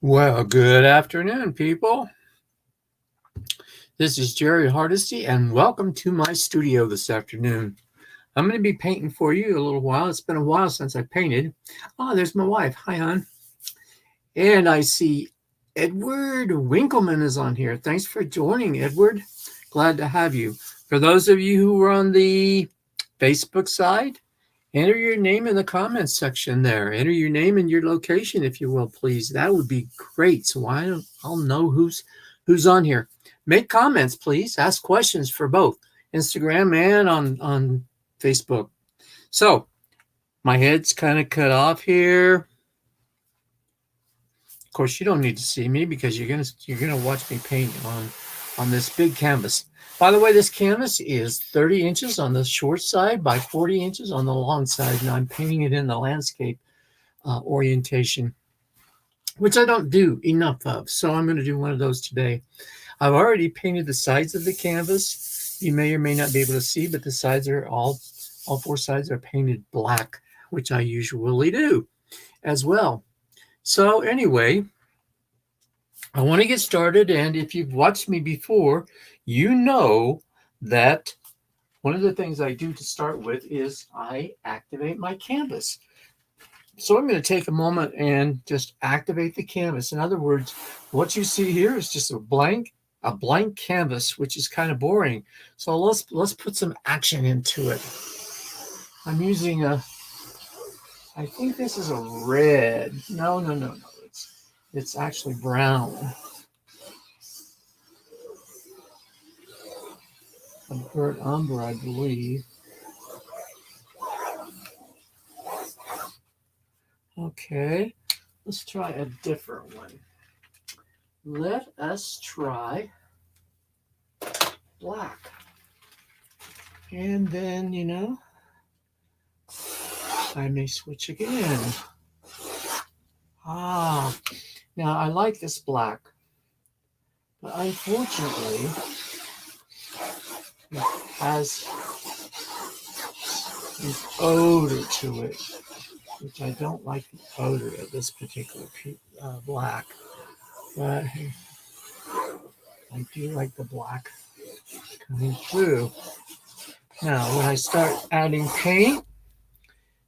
Well, good afternoon, people. This is Jerry Hardesty, and welcome to my studio this afternoon. I'm going to be painting for you a little while. It's been a while since I painted. Oh, there's my wife. Hi, hon. And I see Edward Winkleman is on here. Thanks for joining, Edward. Glad to have you. For those of you who are on the Facebook side, enter your name in the comments section there. Enter your name and your location, if you will, please. That would be great. So I'll know who's on here. Make comments, please. Ask questions for both Instagram and on Facebook. So my head's kind of cut off here. Of course, you don't need to see me because you're gonna watch me paint on this big canvas. By the way, this canvas is 30 inches on the short side by 40 inches on the long side, and I'm painting it in the landscape orientation, which I don't do enough of. So I'm going to do one of those today. I've already painted the sides of the canvas. You may or may not be able to see, but the sides are all four sides are painted black, which I usually do as well. So anyway, I want to get started, and if you've watched me before, you know that one of the things I do to start with is I activate my canvas. So I'm going to take a moment and just activate the canvas. In other words, what you see here is just a blank canvas, which is kind of boring. So let's put some action into it. I'm using I think this is a red. No. It's actually brown. A burnt umber, I believe. Okay, let's try a different one. Let us try black. And then, I may switch again. Now I like this black, but unfortunately, it has an odor to it, which I don't like the odor of this particular black. But I do like the black coming through. Now, when I start adding paint,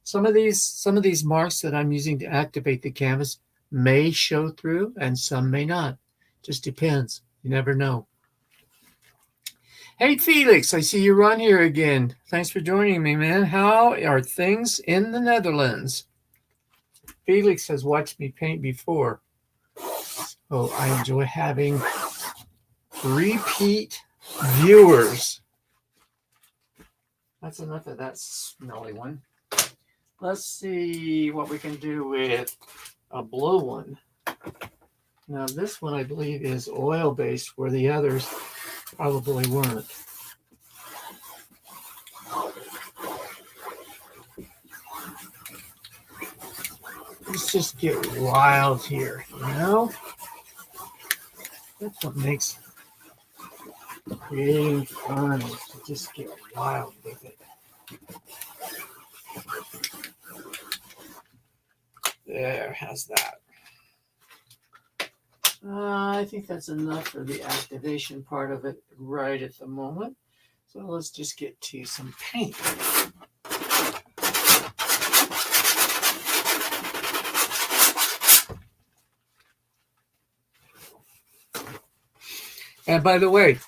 some of these marks that I'm using to activate the canvas may show through and some may not. Just depends. You never know. Hey, Felix, I see you're on here again. Thanks for joining me, man. How are things in the Netherlands? Felix has watched me paint before. So I enjoy having repeat viewers. That's enough of that smelly one. Let's see what we can do with a blue one. Now this one I believe is oil-based, where the others probably weren't. Let's just get wild here, That's what makes creating fun, to just get wild with it. There, how's that? I think that's enough for the activation part of it right at the moment. So let's just get to some paint. And by the way,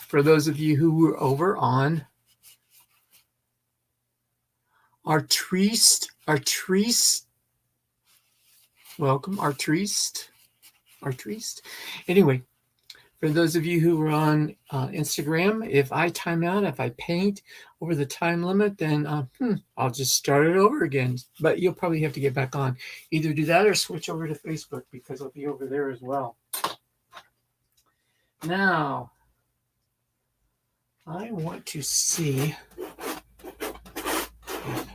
for those of you who were over on Artriste, welcome, Artriste. Anyway, for those of you who were on Instagram, if I time out, if I paint over the time limit, then I'll just start it over again. But you'll probably have to get back on. Either do that or switch over to Facebook, because I'll be over there as well. Now, I want to see if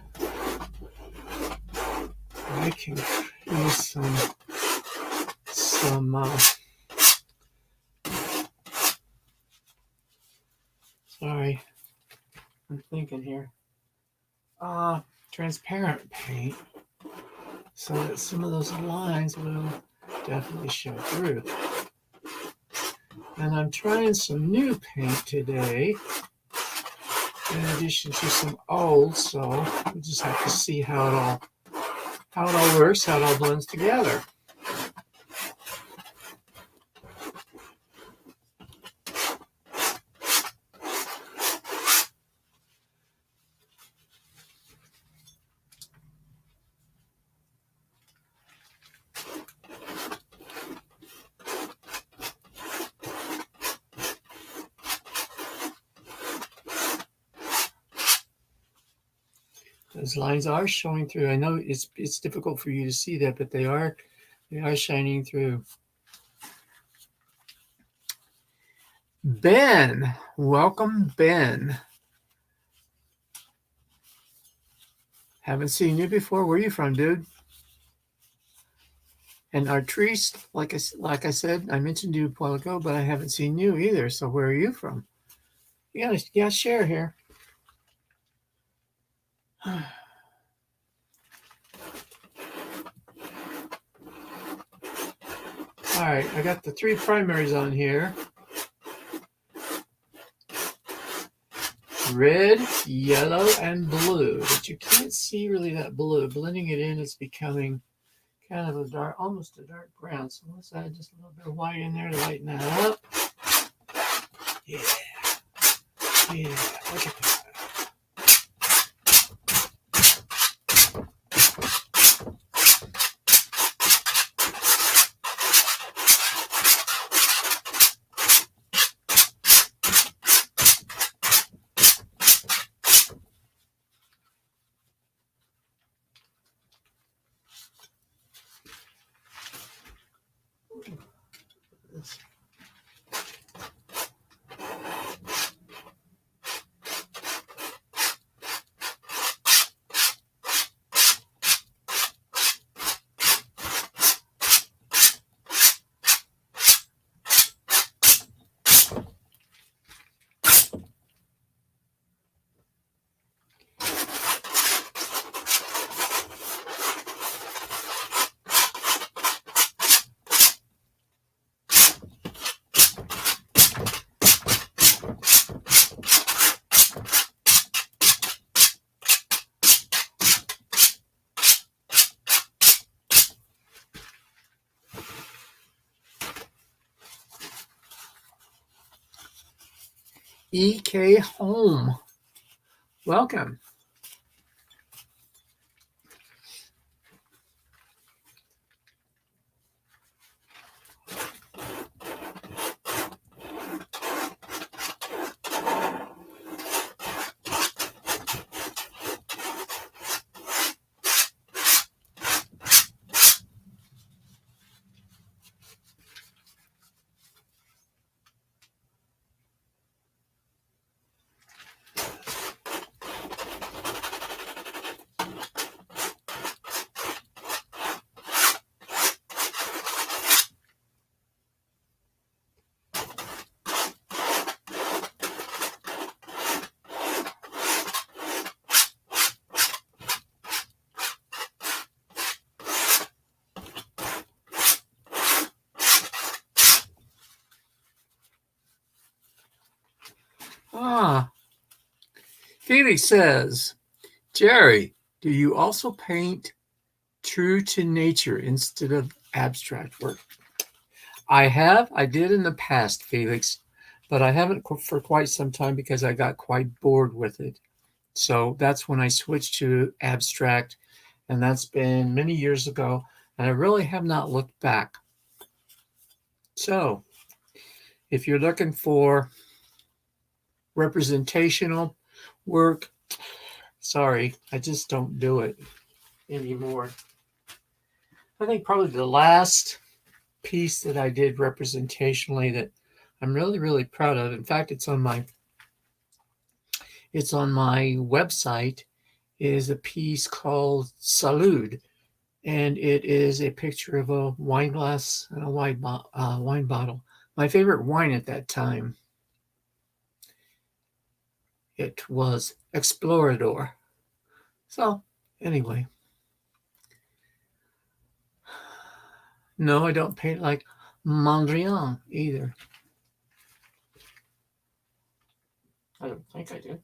I can use some sorry, I'm thinking here. Transparent paint, so that some of those lines will definitely show through. And I'm trying some new paint today, in addition to some old, so we'll just have to see how it all works, how it all blends together. Those lines are showing through. I know it's difficult for you to see that, but they are shining through. Ben, welcome, Ben. Haven't seen you before. Where are you from, dude? And Artrice, like I said, I mentioned you a while ago, but I haven't seen you either. So where are you from? You gotta share here. All right, I got the 3 primaries on here. Red, yellow, and blue. But you can't see really that blue. Blending it in, it's becoming kind of a dark, almost a dark brown. So let's add just a little bit of white in there to lighten that up. Yeah. Yeah, look at that. EK Home, welcome. Felix says, Jerry, do you also paint true to nature instead of abstract work? I did in the past, Felix, but I haven't for quite some time because I got quite bored with it. So that's when I switched to abstract, and that's been many years ago, and I really have not looked back. So if you're looking for representational work, sorry, I just don't do it anymore. I think probably the last piece that I did representationally that I'm really, really proud of. In fact, it's on my website, is a piece called Salud, and it is a picture of a wine glass and a wine bottle. My favorite wine at that time, it was Explorador. So anyway, No, I don't paint like Mondrian either. I don't think I do.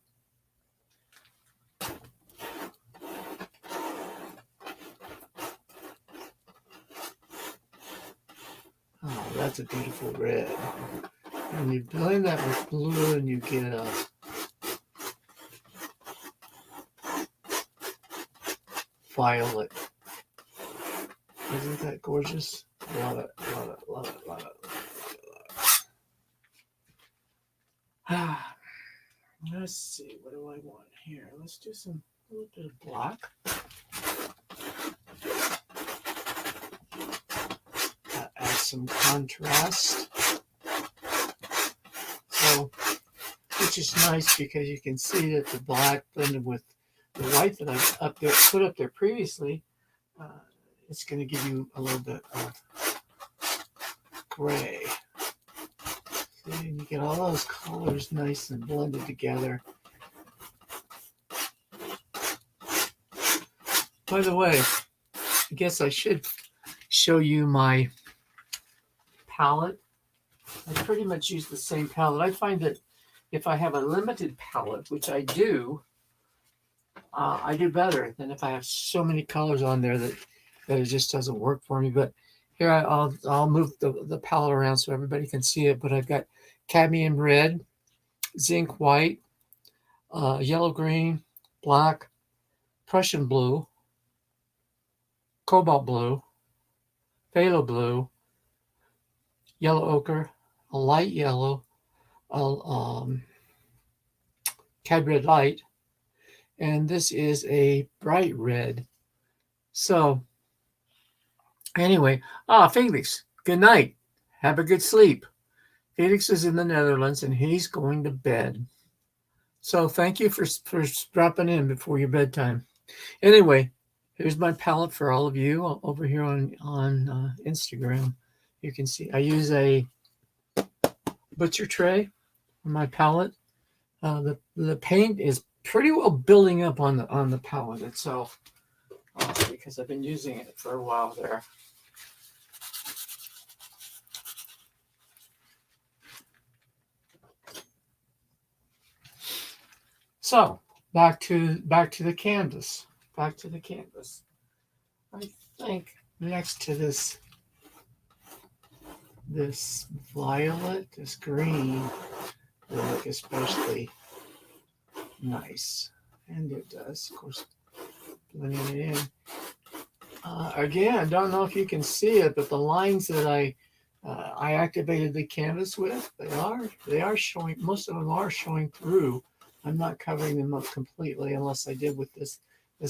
Oh, that's a beautiful red. And you blend that with blue and you get a violet. Isn't that gorgeous? Love it, love it, love it, love it. Ah, let's see, what do I want here? Let's do a little bit of black. Add some contrast. So, which is nice because you can see that the black blended with the white that I put up there previously, it's going to give you a little bit of gray. See, and you get all those colors nice and blended together. By the way, I guess I should show you my palette. I pretty much use the same palette. I find that if I have a limited palette, which I do better than if I have so many colors on there that it just doesn't work for me. But here I'll move the palette around so everybody can see it. But I've got cadmium red, zinc white, yellow green, black, Prussian blue, cobalt blue, phthalo blue, yellow ochre, a light yellow, cad red light, and this is a bright red. So anyway, Felix, good night. Have a good sleep. Felix is in the Netherlands and he's going to bed. So thank you for dropping in before your bedtime. Anyway, here's my palette for all of you over here on Instagram. You can see I use a butcher tray for my palette. The paint is pretty well building up on the palette itself because I've been using it for a while there. So back to the canvas. Back to the canvas. I think next to this violet, this green will look especially nice, and it does, of course, blending it in. Again, I don't know if you can see it, but the lines that I activated the canvas with, they are showing. Most of them are showing through. I'm not covering them up completely unless I did with this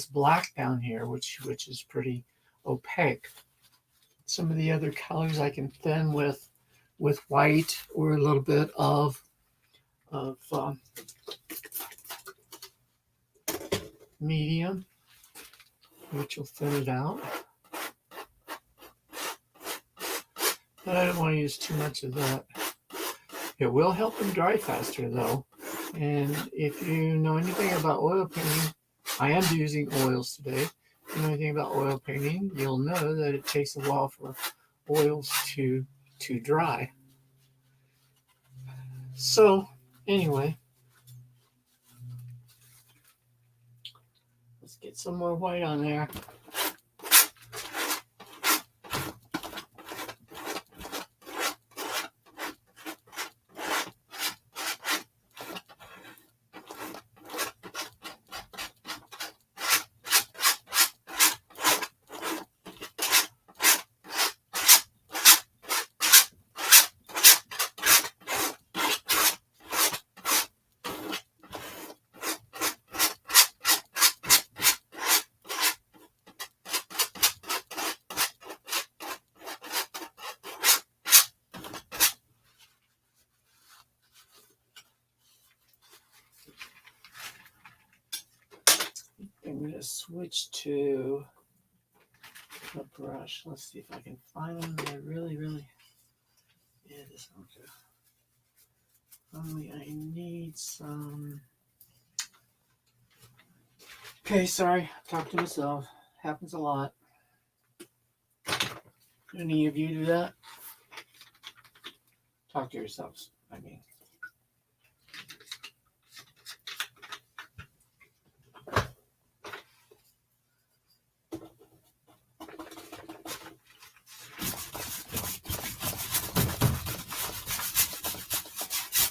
black down here, which is pretty opaque. Some of the other colors I can thin with white or a little bit of medium, which will thin it out. But I don't want to use too much of that. It will help them dry faster though. And if you know anything about oil painting, I am using oils today. If you know anything about oil painting, you'll know that it takes a while for oils to dry. So anyway, let's get some more white on there. I'm going to switch to a brush. Let's see if I can find one that I really, yeah, this one too. Only I need some. Okay, sorry, talk to myself. Happens a lot. Any of you do that? Talk to yourselves, I mean.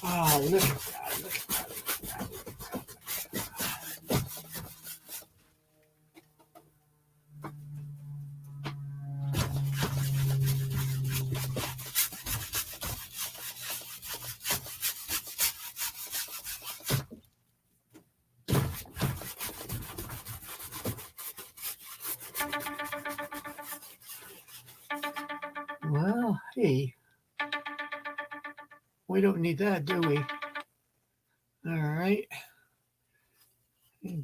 Oh, look at that. Look at that. Look at that. Well, hey, we don't need that, do we? All right.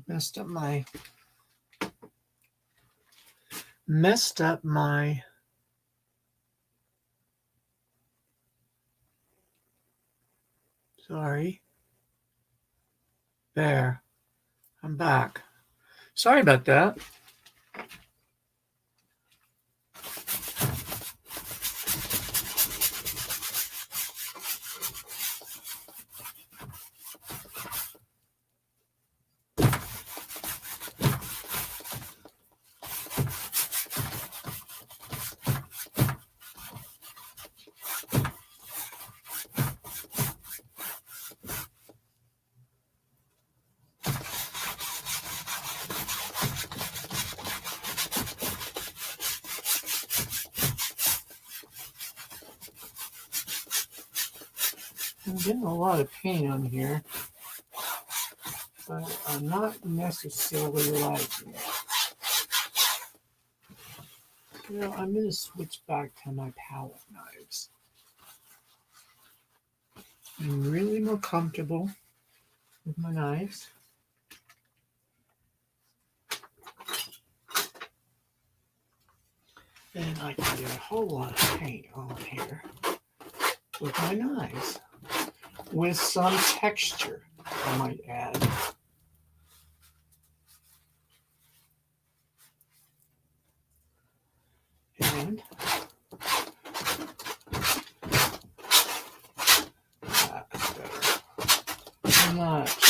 Messed up my sorry. There. I'm back. Sorry about that. I'm getting a lot of paint on here, but I'm not necessarily liking it. You know, I'm going to switch back to my palette knives. I'm really more comfortable with my knives. And I can get a whole lot of paint on here with my knives. With some texture, I might add. And that's better. Much.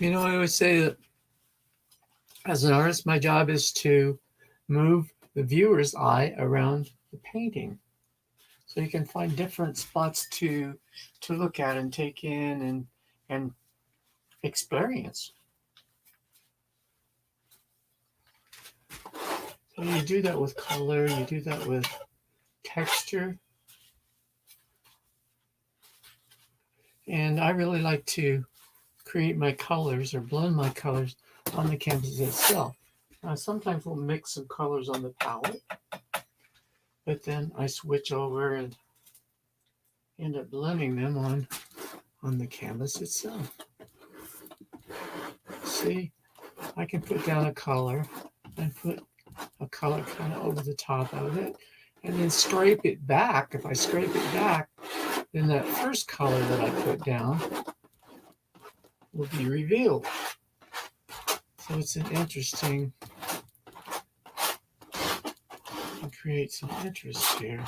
I always say that as an artist, my job is to move the viewer's eye around the painting, so you can find different spots to look at and take in and experience. So you do that with color, you do that with texture, and I really like to create my colors or blend my colors on the canvas itself. Sometimes we'll mix some colors on the palette, but then I switch over and end up blending them on the canvas itself. See, I can put down a color and put a color kind of over the top of it, and then scrape it back. If I scrape it back, then that first color that I put down will be revealed. So it's an interesting, and create some interest here.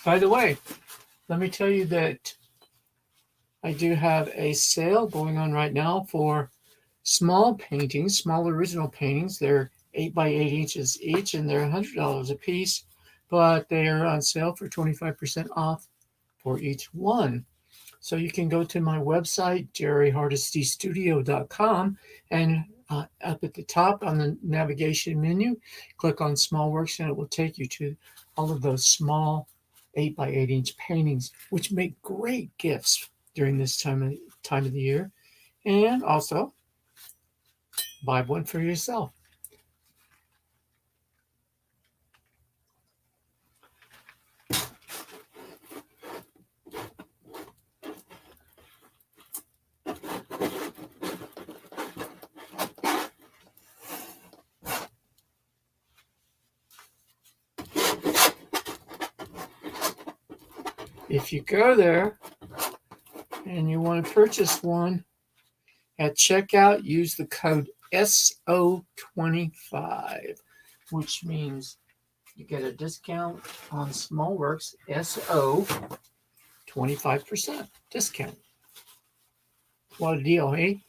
By the way, let me tell you that I do have a sale going on right now for small paintings, small original paintings. They're 8 by 8 inches each, and they're $100 a piece, but they are on sale for 25% off for each one. So you can go to my website, jerryhardistystudio.com, and up at the top on the navigation menu, click on Small Works, and it will take you to all of those small 8 by 8 inch paintings, which make great gifts during this time of the year. And also buy one for yourself. If you go there and you want to purchase one, at checkout, use the code SO25, which means you get a discount on SmallWorks, SO, 25% discount. What a deal, hey?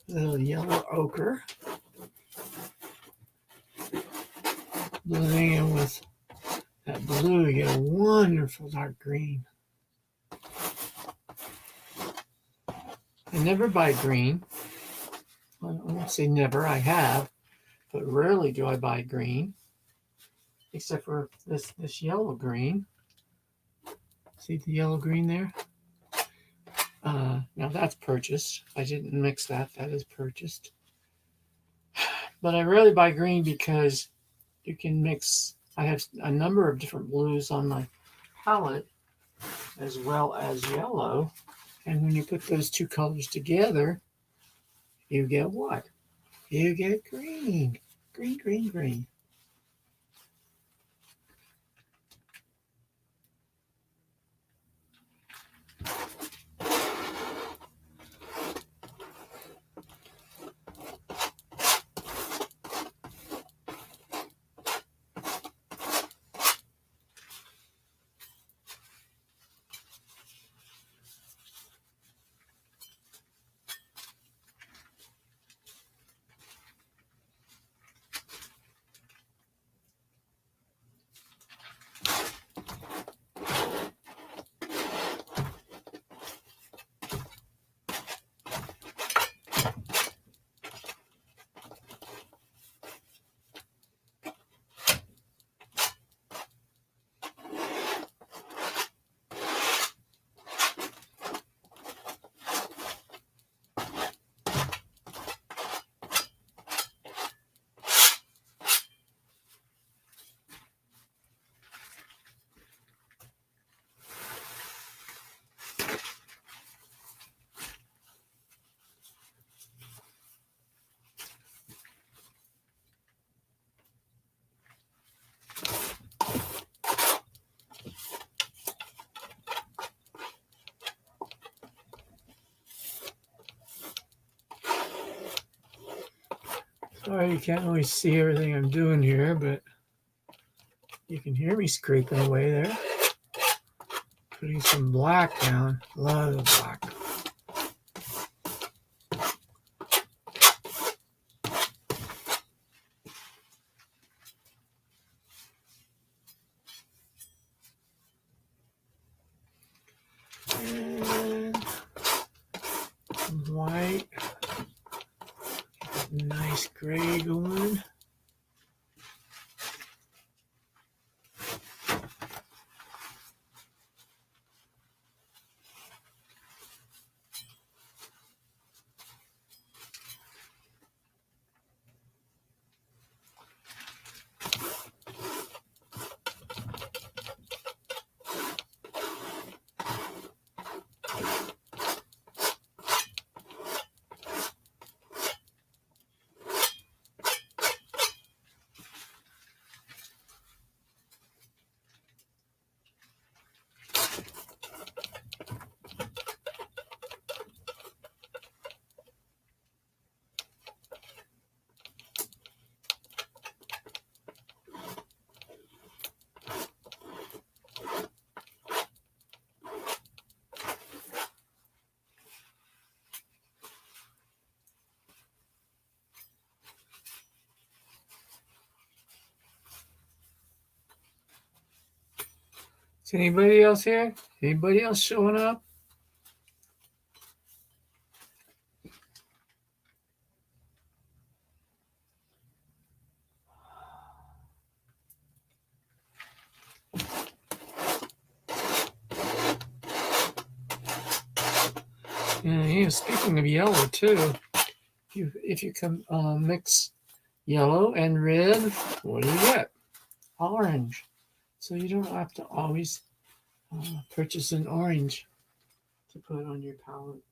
Little yellow ochre. Blending in with that blue, you get a wonderful dark green. I never buy green. I won't say never, I have, but rarely do I buy green, except for this yellow green. See the yellow green there? Now that's purchased. I didn't mix that. That is purchased. But I rarely buy green because you can mix. I have a number of different blues on my palette, as well as yellow. And when you put those two colors together, you get what? You get green. Green, green, green. Sorry, you can't always see everything I'm doing here, but you can hear me scraping away there. Putting some black down, a lot of black. And some white. Nice gray going. Is anybody else here? Anybody else showing up? Yeah, speaking of yellow too, if you can mix yellow and red, what do you get? Orange. So you don't have to always purchase an orange to put on your palette.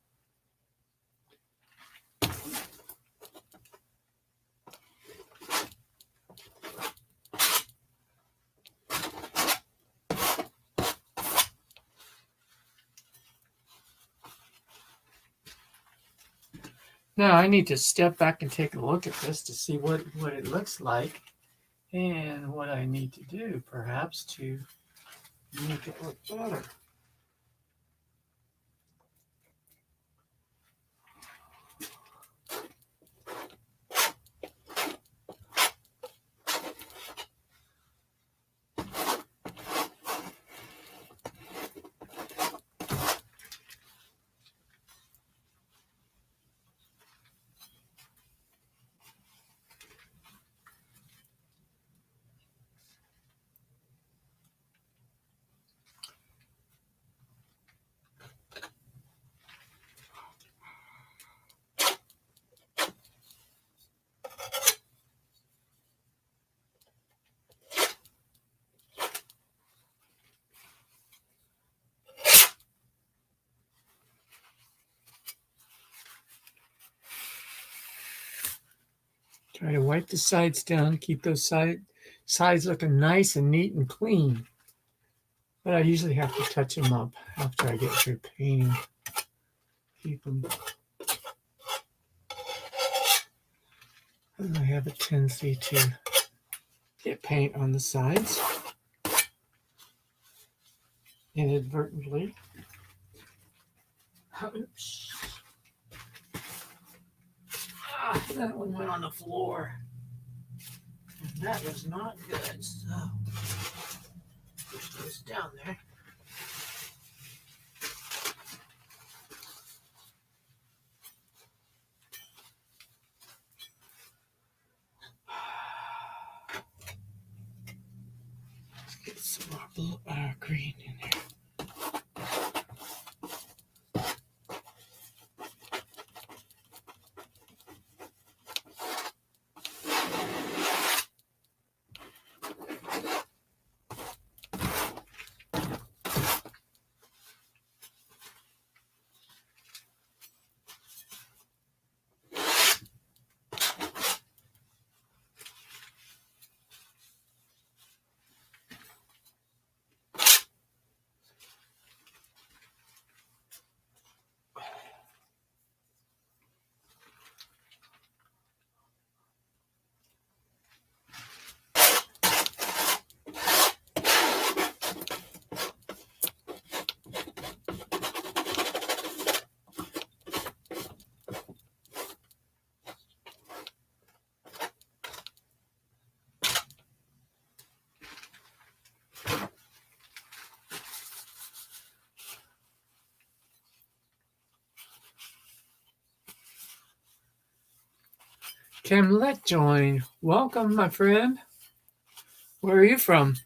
Now I need to step back and take a look at this to see what it looks like and what I need to do perhaps to make it look better. Try to wipe the sides down, keep those sides looking nice and neat and clean. But I usually have to touch them up after I get through painting. Keep them. I have a tendency to get paint on the sides inadvertently. Oops. That one went on the floor. And that was not good. So, push those down there. Let's get some more blue, green in there. Camlet joined. Welcome, my friend. Where are you from?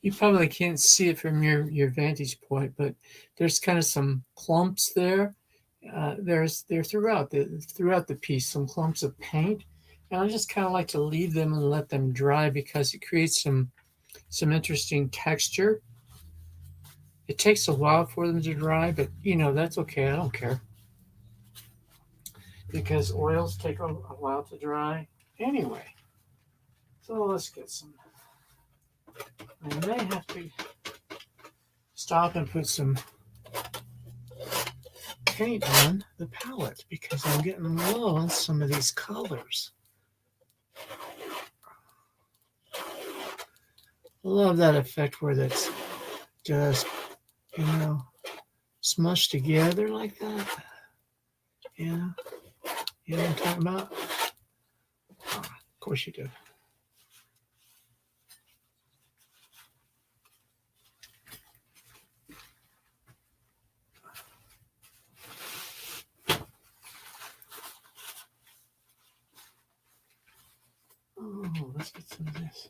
You probably can't see it from your vantage point, but there's kind of some clumps there. They're throughout the piece, some clumps of paint, and I just kind of like to leave them and let them dry because it creates some interesting texture. It takes a while for them to dry, but that's okay. I don't care because oils take a while to dry anyway. So let's get some. I may have to stop and put some paint on the palette because I'm getting low on some of these colors. Love that effect where that's just, smushed together like that. Yeah. You know what I'm talking about? Oh, of course you do. Oh, let's get some of this.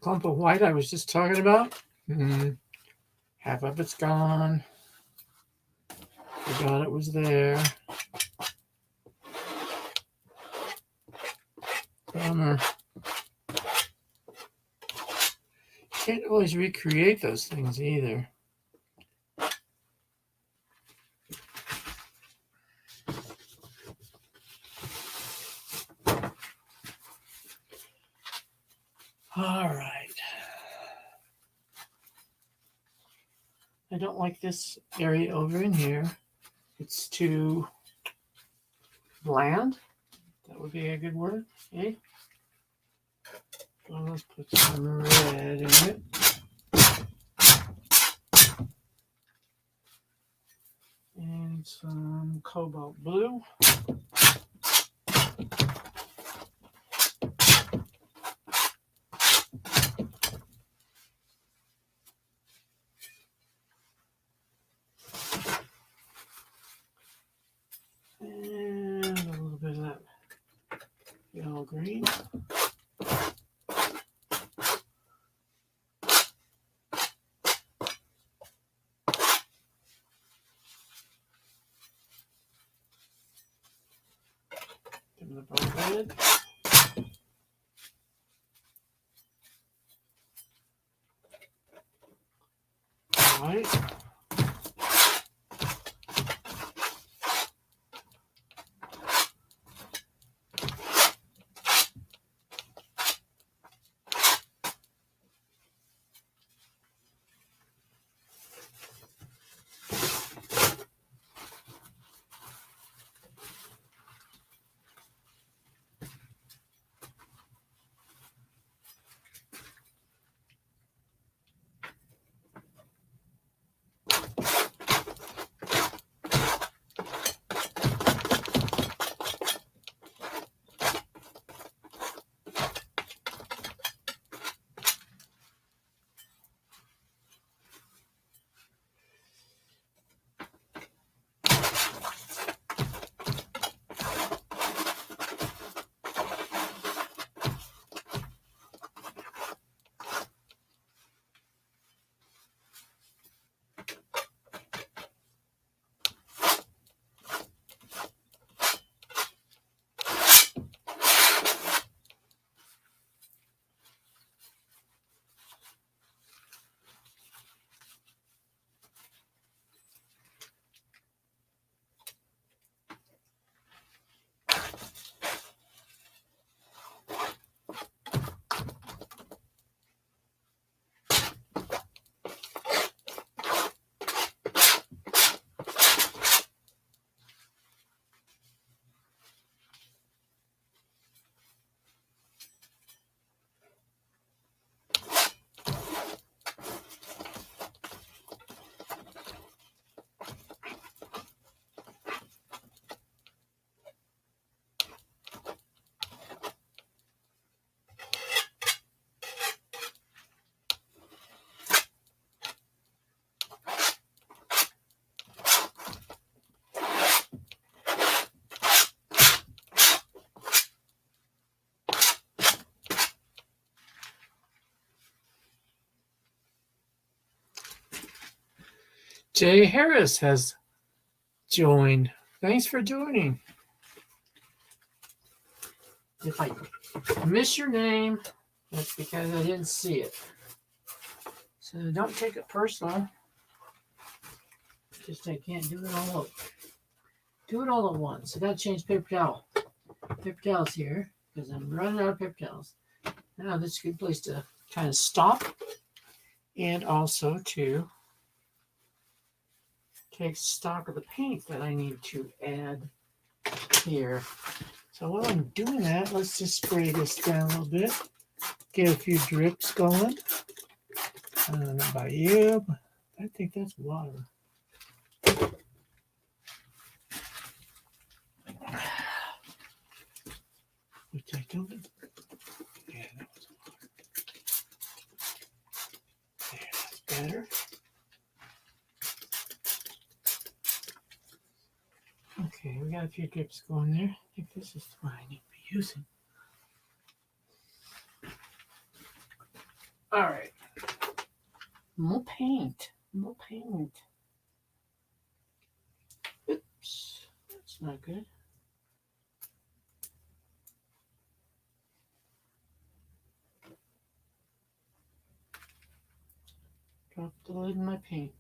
clump of white I was just talking about. Half of it's gone. Forgot it was there. Bummer. Can't always recreate those things either. All right. I don't like this area over in here. It's too bland. That would be a good word. Okay. So let's put some red in it. And some cobalt blue. And a little bit of that yellow green. Give it a bright red. All right. Jay Harris has joined. Thanks for joining. If I miss your name, that's because I didn't see it. So don't take it personal. Just I can't do it all at once. I gotta change paper towel. Paper towels here because I'm running out of paper towels. Now this is a good place to kind of stop and also to take stock of the paint that I need to add here. So while I'm doing that, let's just spray this down a little bit. Get a few drips going. I don't know about you, but I think that's water. Which I don't. Yeah, that was water. There, that's better. Okay, we got a few drips going there. I think this is what I need to be using. All right. More paint. More paint. Oops. That's not good. Drop the lid in my paint.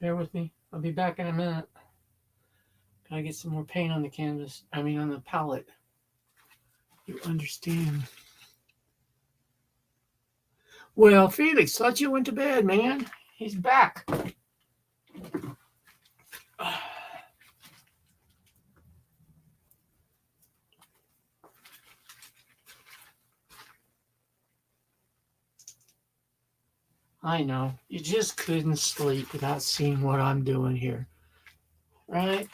Bear with me. I'll be back in a minute. Gotta get some more paint on the canvas. I mean, on the palette. You understand. Well, Felix, thought you went to bed, man. He's back. I know. You just couldn't sleep without seeing what I'm doing here. Right?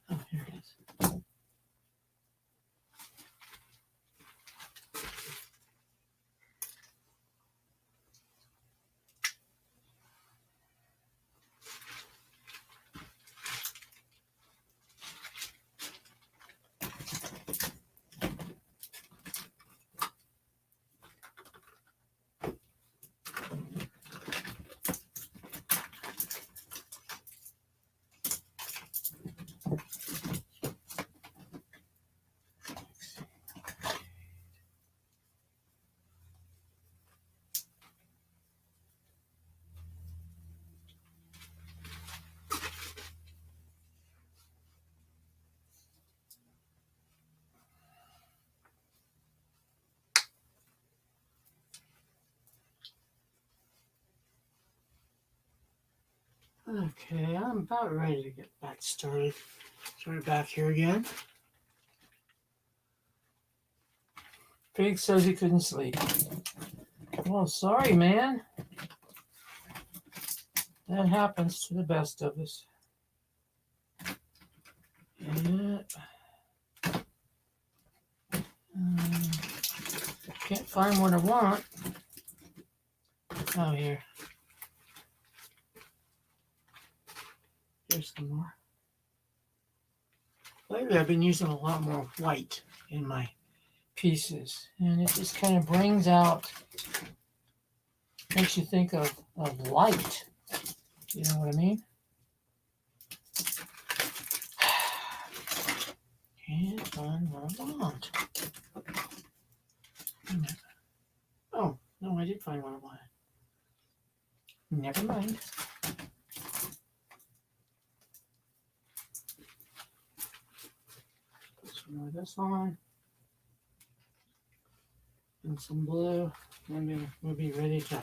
Oh, here it is. Okay, I'm about ready to get back started. Sorry, back here again. Pig says he couldn't sleep. Well, sorry, man. That happens to the best of us. Yeah. Can't find what I want. Oh, here. Here's some more. Lately, I've been using a lot more white in my pieces, and it just kind of brings out, makes you think of light. You know what I mean? Can't find what I want. Oh, no, I did find what I wanted. Never mind. Put some more of this on. And some blue. And then we'll be ready to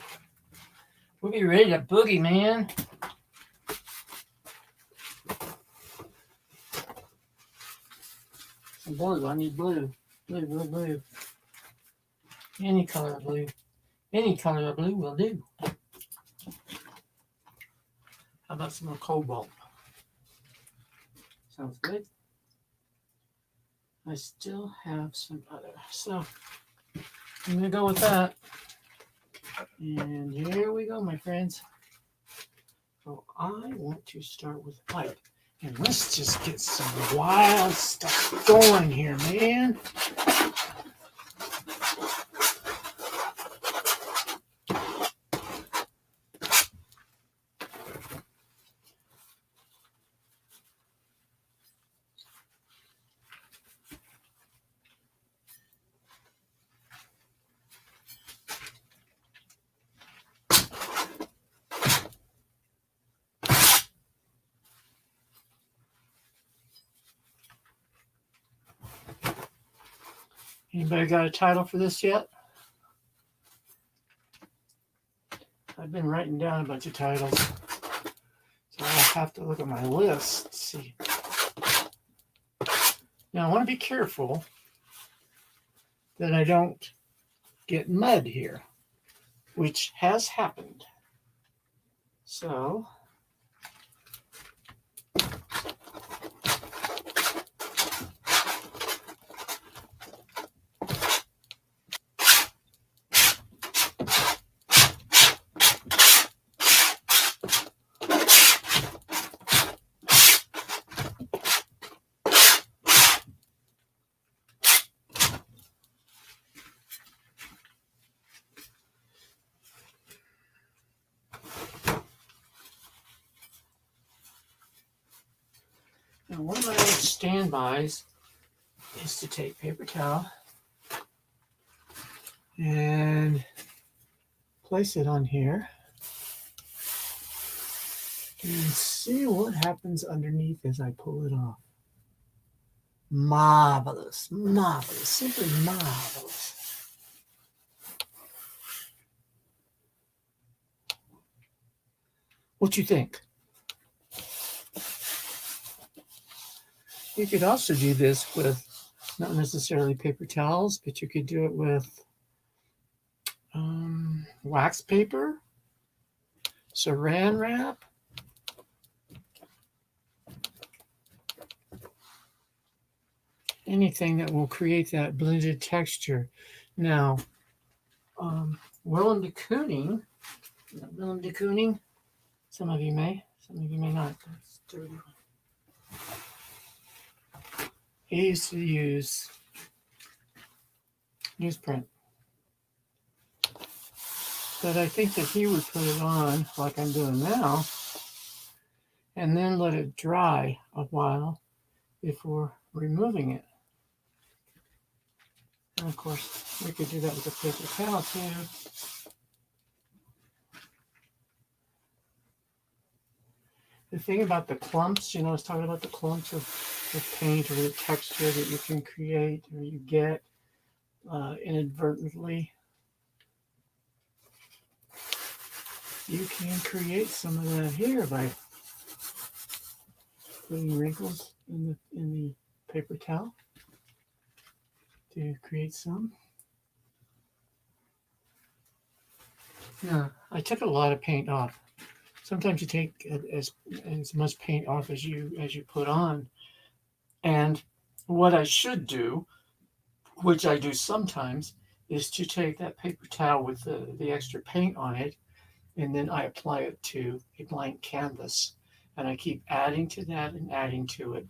boogie, man. Some blue. I need blue. Blue. Any color of blue. Any color of blue will do. How about some more cobalt? Sounds good. I still have some other. So I'm going to go with that. And here we go, my friends. So I want to start with white. And let's just get some wild stuff going here, man. Anybody got a title for this yet? I've been writing down a bunch of titles, so I'll have to look at my list to see. Now I want to be careful that I don't get mud here, which has happened. So now one of my old standbys is to take paper towel and place it on here and see what happens underneath as I pull it off. Marvelous, marvelous, simply marvelous. What you think? You could also do this with not necessarily paper towels, but you could do it with wax paper, saran wrap, anything that will create that blended texture. Now, Willem de Kooning, some of you may not. That's a dirty one. He used to use newsprint. But I think that he would put it on like I'm doing now and then let it dry a while before removing it. And of course, we could do that with a paper towel too. The thing about the clumps, I was talking about the clumps of paint or the texture that you can create or you get inadvertently. You can create some of that here by putting wrinkles in the paper towel to create some. Now, I took a lot of paint off. Sometimes you take as much paint off as you put on. And what I should do, which I do sometimes, is to take that paper towel with the extra paint on it, and then I apply it to a blank canvas. And I keep adding to that and adding to it.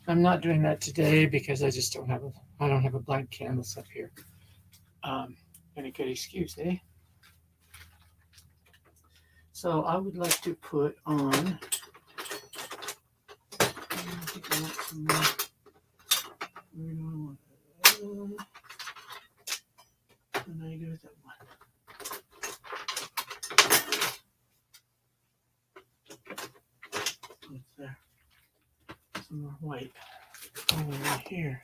I'm not doing that today because I just don't have a blank canvas up here. Any good excuse, eh? So I would like to put on, I think I want some more. Where do I want that? What did I do with that one? What's there? Some more white. Over right here.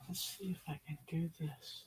Let's see if I can do this.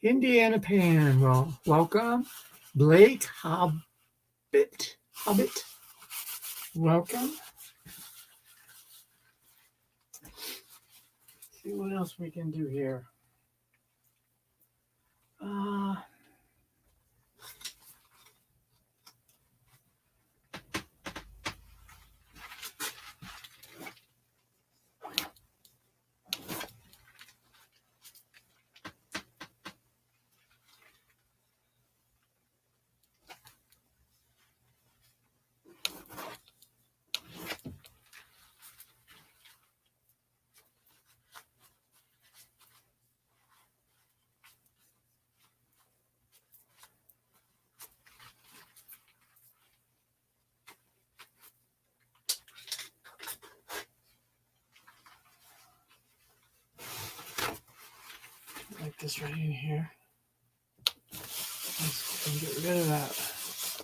Indiana Pan. Well, welcome. Blake Hobbit. Hobbit. Welcome. See what else we can do here. Like this right in here. Let's get rid of that.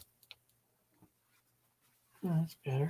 Oh, that's better.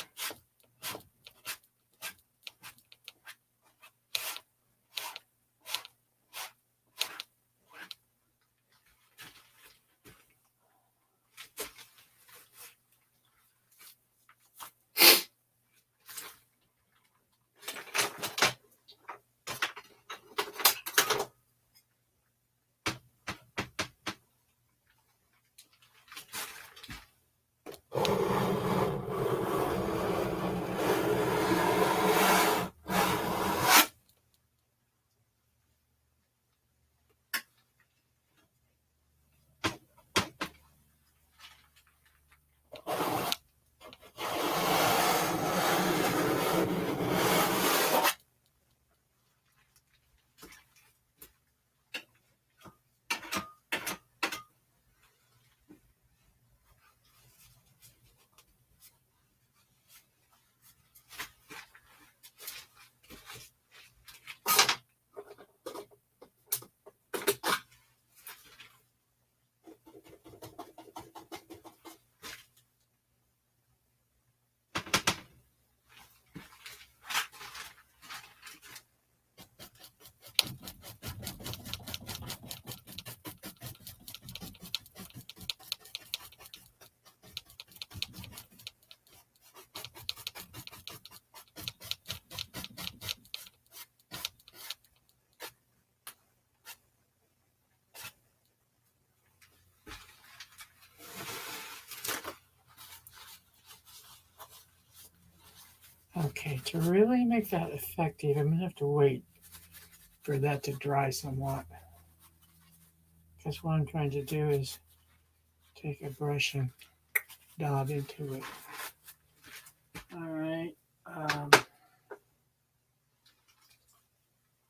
Okay, to really make that effective, I'm going to have to wait for that to dry somewhat. Because what I'm trying to do is take a brush and dab into it. All right.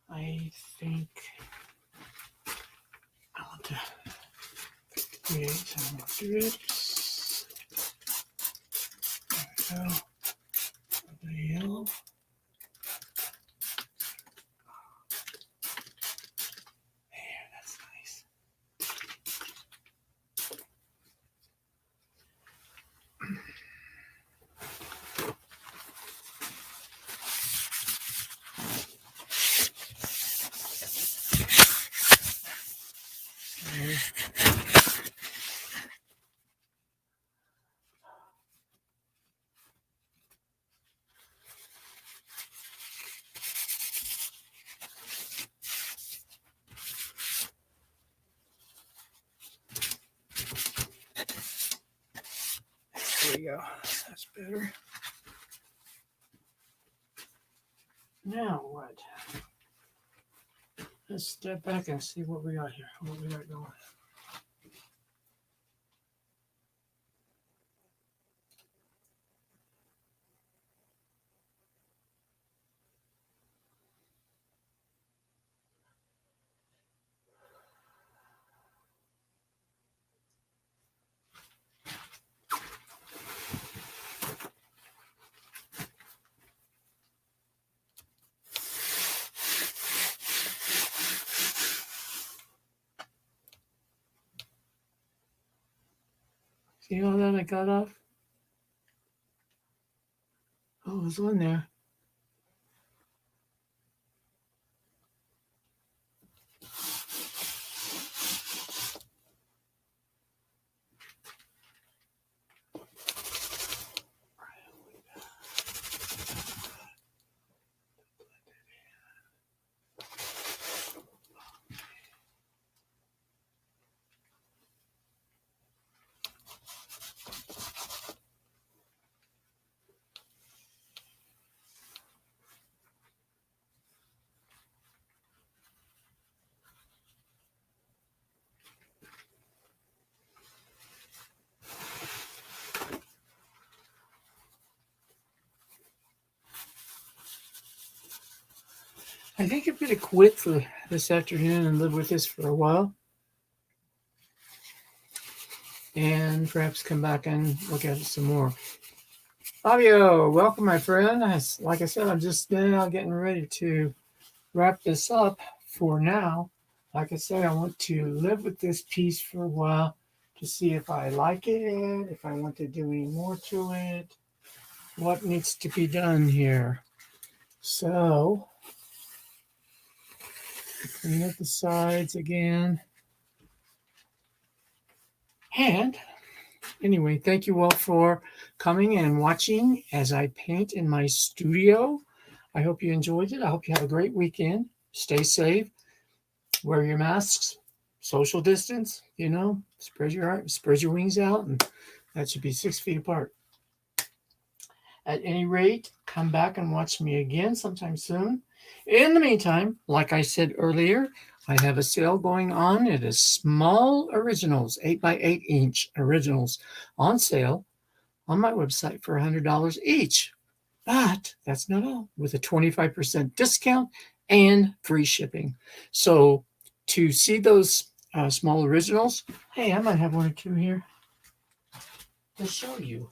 I think I want to create some drips. There we go. The yellow. There, that's nice. There we go. That's better. Now what? Let's step back and see what we got here. What we got going. See all that I got off? Oh, there's one there. I think I'm going to quit for this afternoon and live with this for a while. And perhaps come back and look at it some more. Fabio, welcome, my friend. Like I said, I'm just now getting ready to wrap this up for now. Like I said, I want to live with this piece for a while to see if I like it, if I want to do any more to it, what needs to be done here. So, clean up the sides again. And anyway, thank you all for coming and watching as I paint in my studio. I hope you enjoyed it. I hope you have a great weekend. Stay safe. Wear your masks. Social distance. Spread your wings out, and that should be 6 feet apart. At any rate, come back and watch me again sometime soon. In the meantime, like I said earlier, I have a sale going on. It is small originals, 8x8 originals on sale on my website for $100 each. But that's not all, with a 25% discount and free shipping. So to see those small originals, hey, I might have one or two here to show you.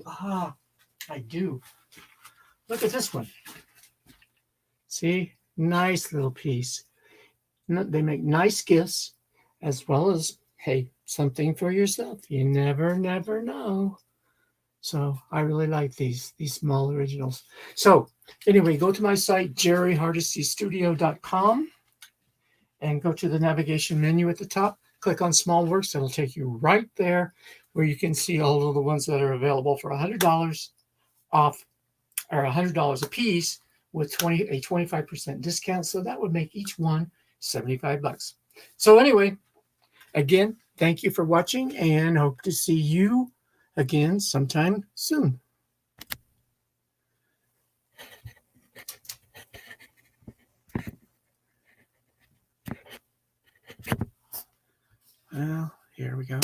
I do. Look at this one. See, nice little piece. They make nice gifts as well as, hey, something for yourself. You never know. So I really like these small originals. So anyway, go to my site, jerryhardestystudio.com, and go to the navigation menu at the top. Click on small works. That'll take you right there where you can see all of the ones that are available for $100 off, or $100 a piece with a 25% discount. So that would make each one $75. So anyway, again, thank you for watching and hope to see you again sometime soon. Well, here we go.